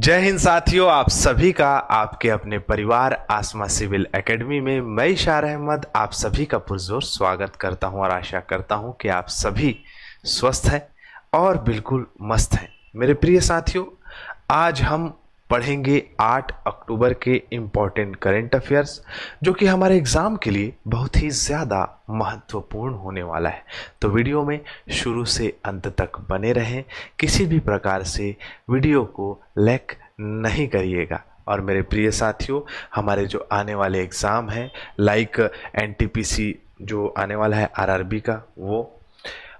जय हिंद साथियों, आप सभी का आपके अपने परिवार आसमा सिविल एकेडमी में मैं इशार अहमद आप सभी का पुरजोर स्वागत करता हूं और आशा करता हूं कि आप सभी स्वस्थ हैं और बिल्कुल मस्त हैं। मेरे प्रिय साथियों, आज हम पढ़ेंगे 8 अक्टूबर के इम्पॉर्टेंट करेंट अफेयर्स, जो कि हमारे एग्ज़ाम के लिए बहुत ही ज़्यादा महत्वपूर्ण होने वाला है। तो वीडियो में शुरू से अंत तक बने रहें, किसी भी प्रकार से वीडियो को लाइक नहीं करिएगा। और मेरे प्रिय साथियों, हमारे जो आने वाले एग्ज़ाम हैं लाइक एनटीपीसी जो आने वाला है आरआरबी का, वो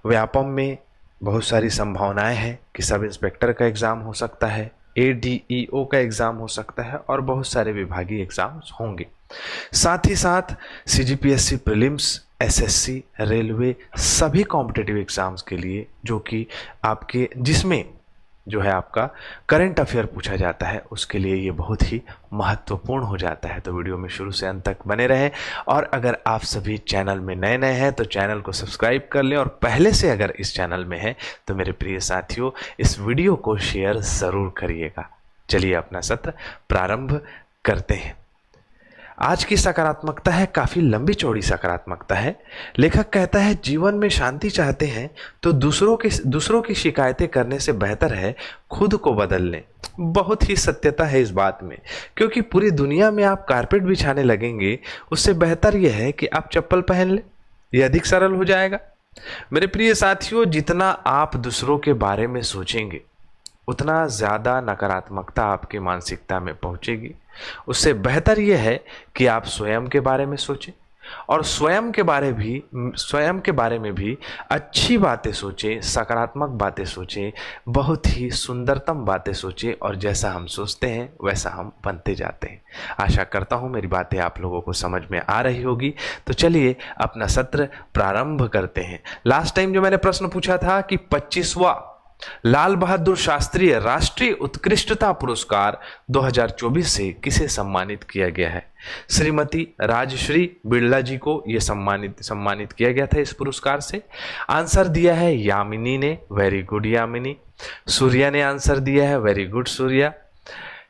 व्यापम में बहुत सारी संभावनाएं हैं कि सब इंस्पेक्टर का एग्ज़ाम हो सकता है, एडीईओ का एग्ज़ाम हो सकता है और बहुत सारे विभागीय एग्ज़ाम्स होंगे। साथ ही साथ सीजीपीएससी प्रीलिम्स, एसएससी, रेलवे सभी कॉम्पिटिटिव एग्ज़ाम्स के लिए जो कि आपके जिसमें जो है आपका करंट अफेयर पूछा जाता है, उसके लिए ये बहुत ही महत्वपूर्ण हो जाता है। तो वीडियो में शुरू से अंत तक बने रहें। और अगर आप सभी चैनल में नए नए हैं तो चैनल को सब्सक्राइब कर लें, और पहले से अगर इस चैनल में हैं तो मेरे प्रिय साथियों इस वीडियो को शेयर ज़रूर करिएगा। चलिए अपना सत्र प्रारंभ करते हैं। आज की सकारात्मकता है, काफ़ी लंबी चौड़ी सकारात्मकता है। लेखक कहता है, जीवन में शांति चाहते हैं तो दूसरों की शिकायतें करने से बेहतर है खुद को बदल लें। बहुत ही सत्यता है इस बात में, क्योंकि पूरी दुनिया में आप कारपेट बिछाने लगेंगे, उससे बेहतर यह है कि आप चप्पल पहन लें। यह अधिक सरल हो जाएगा। मेरे प्रिय साथियों, जितना आप दूसरों के बारे में सोचेंगे उतना ज़्यादा नकारात्मकता आपकी मानसिकता में पहुंचेगी। उससे बेहतर यह है कि आप स्वयं के बारे में सोचें और स्वयं के बारे में भी अच्छी बातें सोचें, सकारात्मक बातें सोचें, बहुत ही सुंदरतम बातें सोचें, और जैसा हम सोचते हैं वैसा हम बनते जाते हैं। आशा करता हूँ मेरी बातें आप लोगों को समझ में आ रही होगी। तो चलिए अपना सत्र प्रारंभ करते हैं। लास्ट टाइम जो मैंने प्रश्न पूछा था कि 25वां लाल बहादुर शास्त्री राष्ट्रीय उत्कृष्टता पुरस्कार 2024 से किसे सम्मानित किया गया है? श्रीमती राजश्री बिड़ला जी को यह सम्मानित किया गया था इस पुरस्कार से। आंसर दिया है यामिनी ने, वेरी गुड यामिनी। सूर्या ने आंसर दिया है, वेरी गुड सूर्या।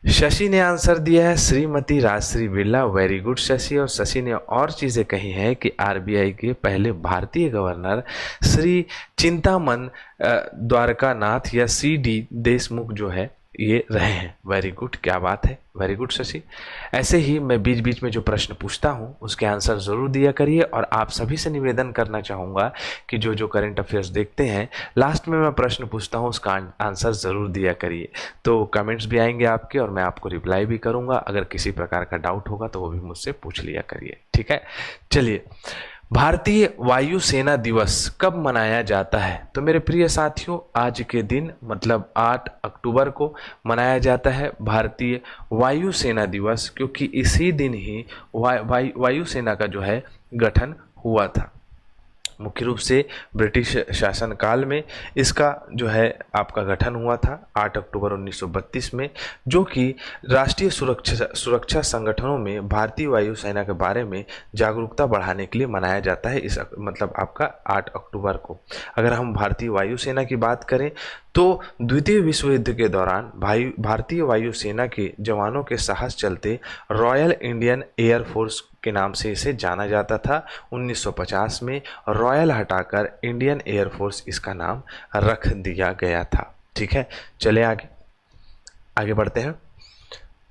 शशि ने आंसर दिया है श्रीमती राजश्री बिड़ला, वेरी गुड शशि। और शशि ने और चीज़ें कही हैं कि आरबीआई के पहले भारतीय गवर्नर श्री चिंतामन द्वारकानाथ या सीडी देशमुख जो है ये रहे हैं। वेरी गुड, क्या बात है, वेरी गुड शशि। ऐसे ही मैं बीच बीच में जो प्रश्न पूछता हूँ उसके आंसर ज़रूर दिया करिए। और आप सभी से निवेदन करना चाहूँगा कि जो जो करंट अफेयर्स देखते हैं, लास्ट में मैं प्रश्न पूछता हूँ उसका आंसर ज़रूर दिया करिए। तो कमेंट्स भी आएंगे आपके और मैं आपको रिप्लाई भी करूँगा। अगर किसी प्रकार का डाउट होगा तो वो भी मुझसे पूछ लिया करिए, ठीक है। चलिए, भारतीय वायुसेना दिवस कब मनाया जाता है? तो मेरे प्रिय साथियों, आज के दिन मतलब 8 अक्टूबर को मनाया जाता है भारतीय वायुसेना दिवस, क्योंकि इसी दिन ही वायुसेना का जो है गठन हुआ था। मुख्य रूप से ब्रिटिश शासनकाल में इसका जो है आपका गठन हुआ था 8 अक्टूबर 1932 में, जो कि राष्ट्रीय सुरक्षा संगठनों में भारतीय वायुसेना के बारे में जागरूकता बढ़ाने के लिए मनाया जाता है। इस मतलब आपका 8 अक्टूबर को। अगर हम भारतीय वायुसेना की बात करें तो द्वितीय विश्व युद्ध के दौरान भारतीय वायुसेना के जवानों के साहस चलते रॉयल इंडियन एयर फोर्स के नाम से इसे जाना जाता था। 1950 में रॉयल हटाकर इंडियन एयर फोर्स इसका नाम रख दिया गया था, ठीक है। चले आगे बढ़ते हैं।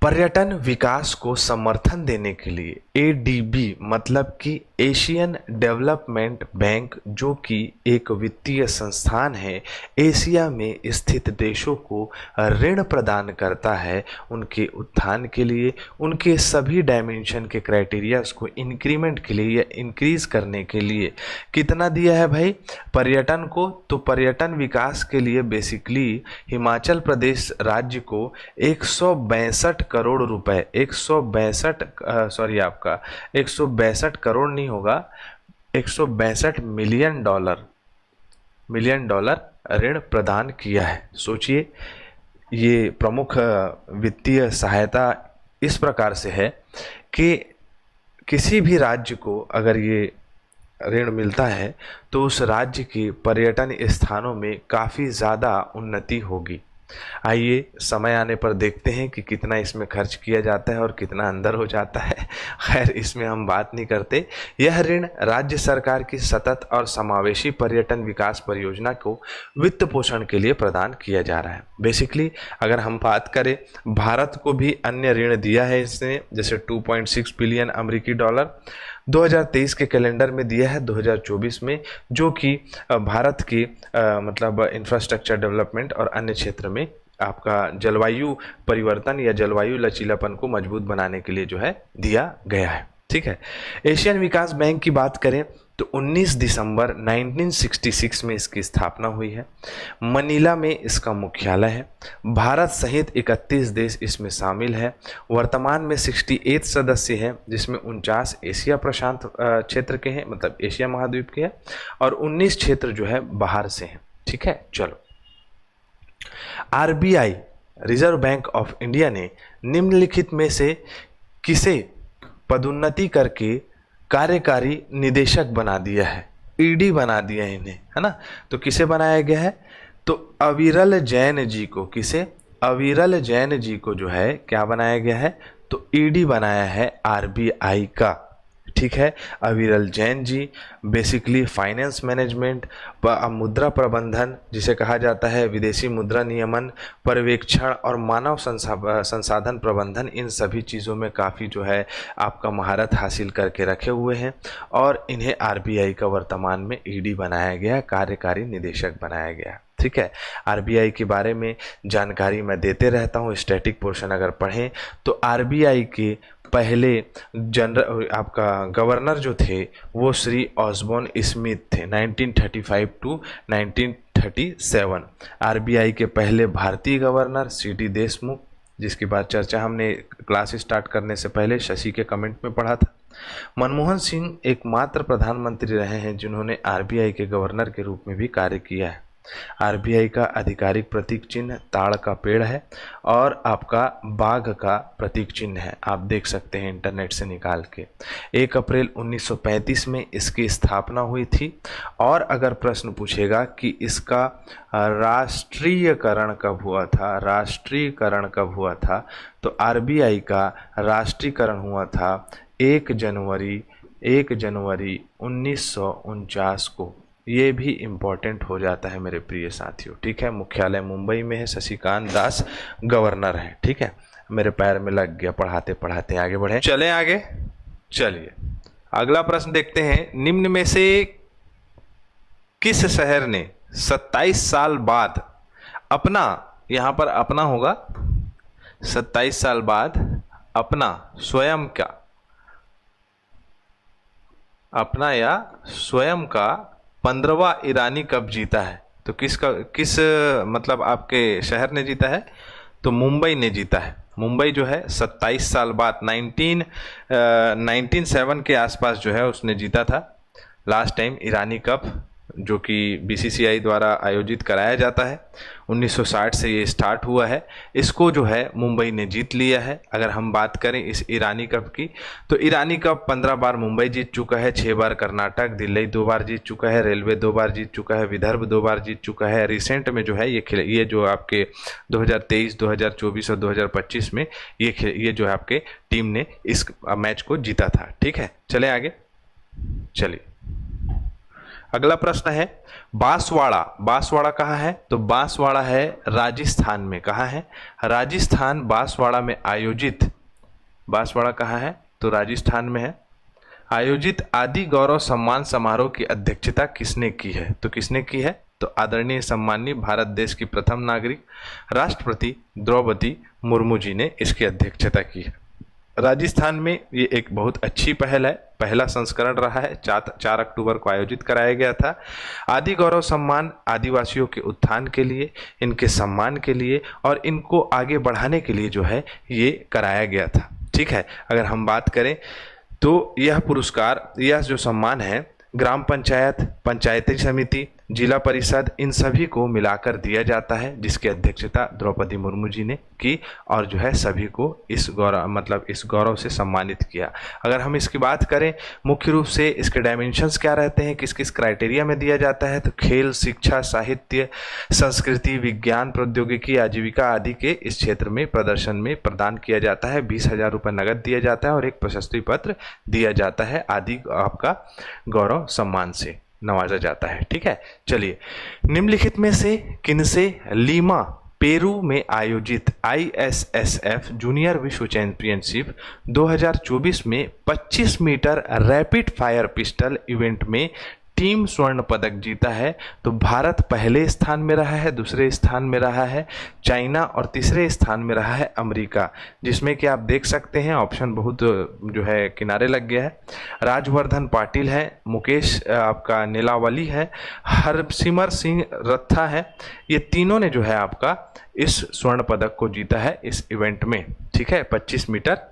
पर्यटन विकास को समर्थन देने के लिए एडीबी मतलब कि एशियन डेवलपमेंट बैंक, जो कि एक वित्तीय संस्थान है, एशिया में स्थित देशों को ऋण प्रदान करता है उनके उत्थान के लिए, उनके सभी डायमेंशन के क्राइटेरियाज को इंक्रीमेंट के लिए या इंक्रीज करने के लिए। कितना दिया है भाई पर्यटन को? तो पर्यटन विकास के लिए बेसिकली हिमाचल प्रदेश राज्य को 162 करोड़ रुपए, 162 करोड़ नहीं होगा, 162 मिलियन डॉलर ऋण प्रदान किया है। सोचिए, ये प्रमुख वित्तीय सहायता इस प्रकार से है कि किसी भी राज्य को अगर ये ऋण मिलता है तो उस राज्य के पर्यटन स्थानों में काफ़ी ज़्यादा उन्नति होगी। आइए समय आने पर देखते हैं कि कितना इसमें खर्च किया जाता है और कितना अंदर हो जाता है। खैर, इसमें हम बात नहीं करते। यह ऋण राज्य सरकार की सतत और समावेशी पर्यटन विकास परियोजना को वित्त पोषण के लिए प्रदान किया जा रहा है। बेसिकली अगर हम बात करें, भारत को भी अन्य ऋण दिया है इसने, जैसे 2.6 बिलियन अमेरिकी डॉलर 2023 के कैलेंडर में दिया है 2024 में, जो कि भारत की मतलब इंफ्रास्ट्रक्चर डेवलपमेंट और अन्य क्षेत्र में आपका जलवायु परिवर्तन या जलवायु लचीलापन को मजबूत बनाने के लिए जो है दिया गया है। ठीक है। एशियन विकास बैंक की बात करें तो 19 दिसंबर 1966 में इसकी स्थापना हुई है। मनीला में इसका मुख्यालय है। भारत सहित 31 देश इसमें शामिल है। वर्तमान में 68 सदस्य हैं, जिसमें 49 एशिया प्रशांत क्षेत्र के हैं, मतलब एशिया महाद्वीप के हैं, और 19 क्षेत्र जो है बाहर से हैं। ठीक है। चलो, RBI reserve bank of India ने निम्नलिखित में से किसे पदोन्नति करके कार्यकारी निदेशक बना दिया है? ईडी बना दिया है इन्हें, है ना। तो किसे बनाया गया है? तो अविरल जैन जी को, किसे? अविरल जैन जी को जो है क्या बनाया गया है? तो ईडी बनाया है आरबीआई का। ठीक है। अविरल Jain ji basically finance management, मुद्रा प्रबंधन जिसे कहा जाता है, विदेशी मुद्रा नियमन, पर्यवेक्षण और मानव संसाधन प्रबंधन, इन सभी चीज़ों में काफ़ी जो है आपका महारत हासिल करके रखे हुए हैं, और इन्हें आरबीआई का वर्तमान में ईडी बनाया गया, कार्यकारी निदेशक बनाया गया। ठीक है। आरबीआई के बारे में जानकारी मैं देते रहता हूँ, स्टैटिक पोर्शन अगर पढ़ें तो आरबीआई के पहले आपका गवर्नर जो थे वो श्री ऑसबॉर्न स्मिथ थे, 1935 टू 1937। आरबीआई के पहले भारतीय गवर्नर सीडी देशमुख, जिसकी बात चर्चा हमने क्लास स्टार्ट करने से पहले शशि के कमेंट में पढ़ा था। मनमोहन सिंह एकमात्र प्रधानमंत्री रहे हैं जिन्होंने आरबीआई के गवर्नर के रूप में भी कार्य किया है। आरबीआई का आधिकारिक प्रतीक चिन्ह ताड़ का पेड़ है और आपका बाघ का प्रतीक चिन्ह है, आप देख सकते हैं इंटरनेट से निकाल के। 1 अप्रैल 1935 में इसकी स्थापना हुई थी। और अगर प्रश्न पूछेगा कि इसका राष्ट्रीयकरण कब हुआ था, राष्ट्रीयकरण कब हुआ था, तो आरबीआई का राष्ट्रीयकरण हुआ था 1 जनवरी 1949 को। ये भी इम्पोर्टेंट हो जाता है मेरे प्रिय साथियों। ठीक है। मुख्यालय मुंबई में है, शशिकांत दास गवर्नर है। ठीक है। मेरे पैर में लग गया पढ़ाते पढ़ाते, आगे बढ़े, चले आगे। चलिए अगला प्रश्न देखते हैं। निम्न में से किस शहर ने 27 साल बाद अपना, यहां पर अपना होगा, 27 साल बाद अपना स्वयं का, अपना या स्वयं का 15वां ईरानी कप जीता है? तो किस मतलब आपके शहर ने जीता है? तो मुंबई ने जीता है। मुंबई जो है 27 साल बाद 1997 के आसपास जो है उसने जीता था लास्ट टाइम ईरानी कप, जो कि बीसीसीआई द्वारा आयोजित कराया जाता है। 1960 से ये स्टार्ट हुआ है, इसको जो है मुंबई ने जीत लिया है। अगर हम बात करें इस ईरानी कप की, तो ईरानी कप 15 बार मुंबई जीत चुका है, 6 बार कर्नाटक, दिल्ली 2 बार जीत चुका है, रेलवे 2 बार जीत चुका है, विदर्भ 2 बार जीत चुका है। रिसेंट में जो है ये जो आपके 2023, 2024 और 2025 में ये जो है आपके टीम ने इस मैच को जीता था। ठीक है। चले आगे। चलिए अगला प्रश्न है, बांसवाड़ा, बांसवाड़ा कहाँ है? तो बांसवाड़ा है राजस्थान में। कहाँ है? राजस्थान, बांसवाड़ा में आयोजित, बांसवाड़ा कहाँ है? तो राजस्थान में है। आयोजित आदि गौरव सम्मान समारोह की अध्यक्षता किसने की है? तो किसने की है? तो आदरणीय सम्माननीय भारत देश की प्रथम नागरिक राष्ट्रपति द्रौपदी मुर्मू जी ने इसकी अध्यक्षता की है। राजस्थान में ये एक बहुत अच्छी पहल है, पहला संस्करण रहा है, 4 अक्टूबर को आयोजित कराया गया था। आदि गौरव सम्मान आदिवासियों के उत्थान के लिए, इनके सम्मान के लिए और इनको आगे बढ़ाने के लिए जो है ये कराया गया था। ठीक है। अगर हम बात करें तो यह पुरस्कार, यह जो सम्मान है, ग्राम पंचायत, पंचायती समिति, जिला परिषद, इन सभी को मिलाकर दिया जाता है, जिसकी अध्यक्षता द्रौपदी मुर्मू जी ने की और जो है सभी को इस गौरव से सम्मानित किया। अगर हम इसकी बात करें मुख्य रूप से इसके डायमेंशंस क्या रहते हैं, किस किस क्राइटेरिया में दिया जाता है, तो खेल, शिक्षा, साहित्य, संस्कृति, विज्ञान, प्रौद्योगिकी, आजीविका आदि के इस क्षेत्र में प्रदर्शन में प्रदान किया जाता है। 20,000 रुपये नगद दिया जाता है और एक प्रशस्ति पत्र दिया जाता है आदि आपका गौरव सम्मान से नवाजा जाता है। ठीक है, चलिए निम्नलिखित में से किनसे लीमा पेरू में आयोजित ISSF जूनियर विश्व चैंपियनशिप 2024 में 25 metre rapid fire pistol event में टीम स्वर्ण पदक जीता है? तो भारत पहले स्थान में रहा है, दूसरे स्थान में रहा है चाइना और तीसरे स्थान में रहा है अमेरिका, जिसमें कि आप देख सकते हैं ऑप्शन बहुत जो है किनारे लग गया है। राजवर्धन पाटिल है, मुकेश आपका नीलावली है, हरसिमर सिंह रत्था है, ये तीनों ने जो है आपका इस स्वर्ण पदक को जीता है इस इवेंट में। ठीक है, 25 metre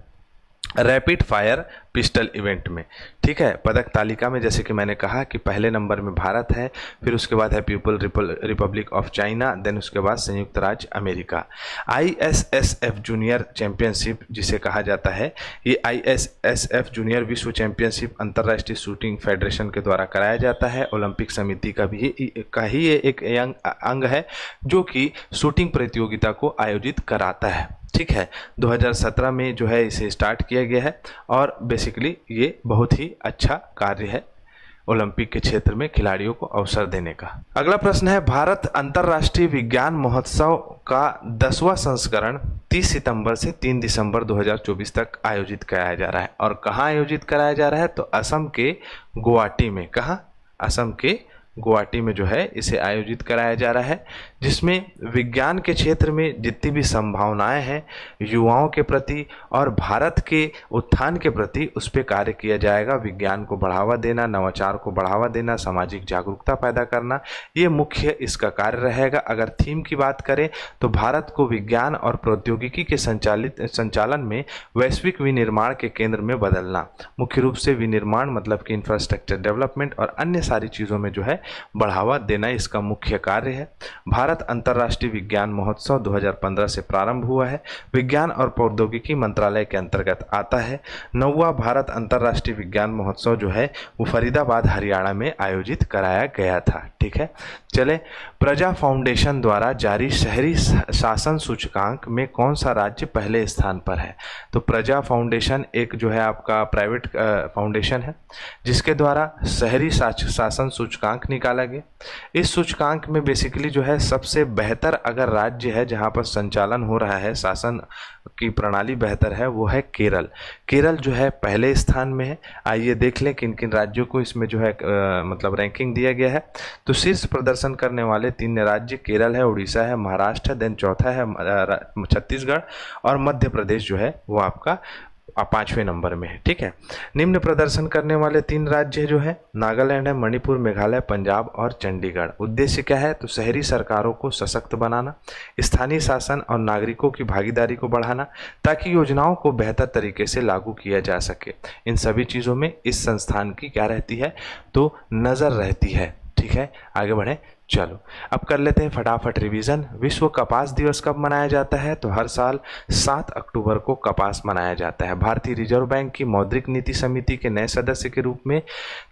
rapid fire pistol event में। ठीक है, पदक तालिका में जैसे कि मैंने कहा कि पहले नंबर में भारत है, फिर उसके बाद है People Republic of China, then उसके बाद संयुक्त राज्य अमेरिका। ISSF जूनियर चैंपियनशिप जिसे कहा जाता है, ये ISSF जूनियर विश्व चैंपियनशिप अंतर्राष्ट्रीय शूटिंग फेडरेशन के द्वारा कराया जाता है। ओलंपिक समिति का ही ये एक अंग है जो कि शूटिंग प्रतियोगिता को आयोजित कराता है। ठीक है, 2017 में जो है इसे स्टार्ट किया गया है और बेसिकली ये बहुत ही अच्छा कार्य है ओलंपिक के क्षेत्र में खिलाड़ियों को अवसर देने का। अगला प्रश्न है, भारत अंतर्राष्ट्रीय विज्ञान महोत्सव का 10वां संस्करण 30 सितंबर से 3 दिसंबर 2024 तक आयोजित कराया जा रहा है। और कहाँ आयोजित कराया जा रहा है? तो असम के गुवाहाटी में। कहाँ? असम के गुवाहाटी में जो है इसे आयोजित कराया जा रहा है, जिसमें विज्ञान के क्षेत्र में जितनी भी संभावनाएं हैं युवाओं के प्रति और भारत के उत्थान के प्रति उस पर कार्य किया जाएगा। विज्ञान को बढ़ावा देना, नवाचार को बढ़ावा देना, सामाजिक जागरूकता पैदा करना, ये मुख्य इसका कार्य रहेगा। अगर थीम की बात करें तो भारत को विज्ञान और प्रौद्योगिकी के संचालन में वैश्विक विनिर्माण के केंद्र में बदलना। मुख्य रूप से विनिर्माण मतलब कि इंफ्रास्ट्रक्चर डेवलपमेंट और अन्य सारी चीज़ों में जो है बढ़ावा देना इसका मुख्य कार्य है। भारत अंतर्राष्ट्रीय विज्ञान महोत्सव 2015 से प्रारंभ हुआ है, विज्ञान और प्रौद्योगिकी मंत्रालय के अंतर्गत आता है। 9वां भारत अंतर्राष्ट्रीय विज्ञान महोत्सव जो है वो फरीदाबाद हरियाणा में आयोजित कराया गया था। ठीक है, चले प्रजा फाउंडेशन द्वारा जारी शहरी शासन सूचकांक में कौन सा राज्य पहले स्थान पर है? तो प्रजा फाउंडेशन एक जो है आपका प्राइवेट फाउंडेशन है जिसके द्वारा शहरी शासन सूचकांक निकाला गया। इस सूचकांक में बेसिकली जो है सबसे बेहतर अगर राज्य है जहां पर संचालन हो रहा है, शासन की प्रणाली बेहतर है, वो है केरल। केरल जो है पहले स्थान में है। आइए देख लें किन किन राज्यों को इसमें जो है मतलब रैंकिंग दिया गया है। तो शीर्ष प्रदर्शन करने वाले 3 राज्य केरल है, उड़ीसा है, महाराष्ट्र है, देन चौथा है छत्तीसगढ़ और मध्य प्रदेश जो है वो आपका 5वें नंबर में है। ठीक है, निम्न प्रदर्शन करने वाले 3 राज्य जो है नागालैंड है, मणिपुर, मेघालय, पंजाब और चंडीगढ़। उद्देश्य क्या है? तो शहरी सरकारों को सशक्त बनाना, स्थानीय शासन और नागरिकों की भागीदारी को बढ़ाना ताकि योजनाओं को बेहतर तरीके से लागू किया जा सके। इन सभी चीज़ों में इस संस्थान की क्या रहती है? तो नज़र रहती है। ठीक है, आगे बढ़ें। चलो अब कर लेते हैं फटाफट रिवीजन। विश्व कपास दिवस कब मनाया जाता है? तो हर साल 7 अक्टूबर को कपास मनाया जाता है। भारतीय रिजर्व बैंक की मौद्रिक नीति समिति के नए सदस्य के रूप में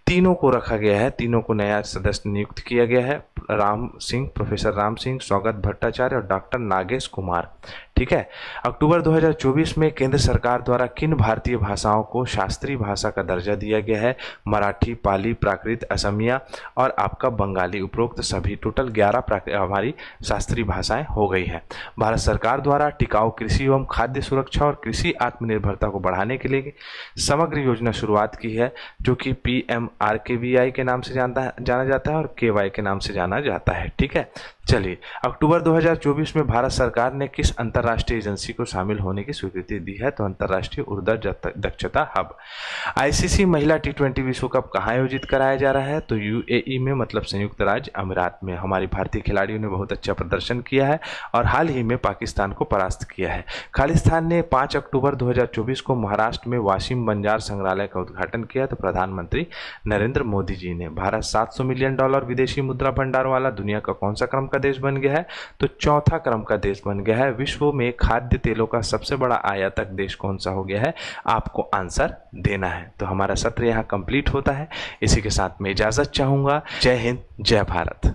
तीनों को रखा गया है, तीनों को नया सदस्य नियुक्त किया गया है। राम सिंह, प्रोफेसर राम सिंह, स्वागत भट्टाचार्य और डॉक्टर नागेश कुमार। ठीक है, अक्टूबर 2024 में केंद्र सरकार द्वारा किन भारतीय भाषाओं को शास्त्रीय भाषा का दर्जा दिया गया है? मराठी, पाली, प्राकृत, असमिया और आपका बंगाली। उपरोक्त सभी टोटल 11 हमारी शास्त्रीय भाषाएं हो गई है। भारत सरकार द्वारा टिकाऊ कृषि एवं खाद्य सुरक्षा और कृषि आत्मनिर्भरता को बढ़ाने के लिए समग्र योजना शुरुआत की है जो कि PMRKVI के नाम से जाना जाता है और KY के नाम से जाना माना जाता है। ठीक है, चलिए अक्टूबर 2024 में भारत सरकार ने किस अंतर्राष्ट्रीय एजेंसी को शामिल होने की स्वीकृति दी है? तो अंतर्राष्ट्रीय ऊर्जा दक्षता हब। आईसीसी महिला T20 विश्व कप कहाँ आयोजित कराया जा रहा है? तो यूएई में, मतलब संयुक्त राज्य अमीरात में। हमारी भारतीय खिलाड़ियों ने बहुत अच्छा प्रदर्शन किया है और हाल ही में पाकिस्तान को परास्त किया है। खालिस्तान ने 5 अक्टूबर 2024 को महाराष्ट्र में वाशिम बंजार संग्रहालय का उद्घाटन किया। तो प्रधानमंत्री नरेंद्र मोदी जी ने। भारत $700 मिलियन विदेशी मुद्रा भंडार वाला दुनिया का कौन सा क्रम का देश बन गया है? तो चौथा क्रम का देश बन गया है। विश्व में खाद्य तेलों का सबसे बड़ा आयातक देश कौन सा हो गया है? आपको आंसर देना है। तो हमारा सत्र यहाँ कंप्लीट होता है। इसी के साथ मैं इजाजत चाहूंगा। जय हिंद, जय भारत।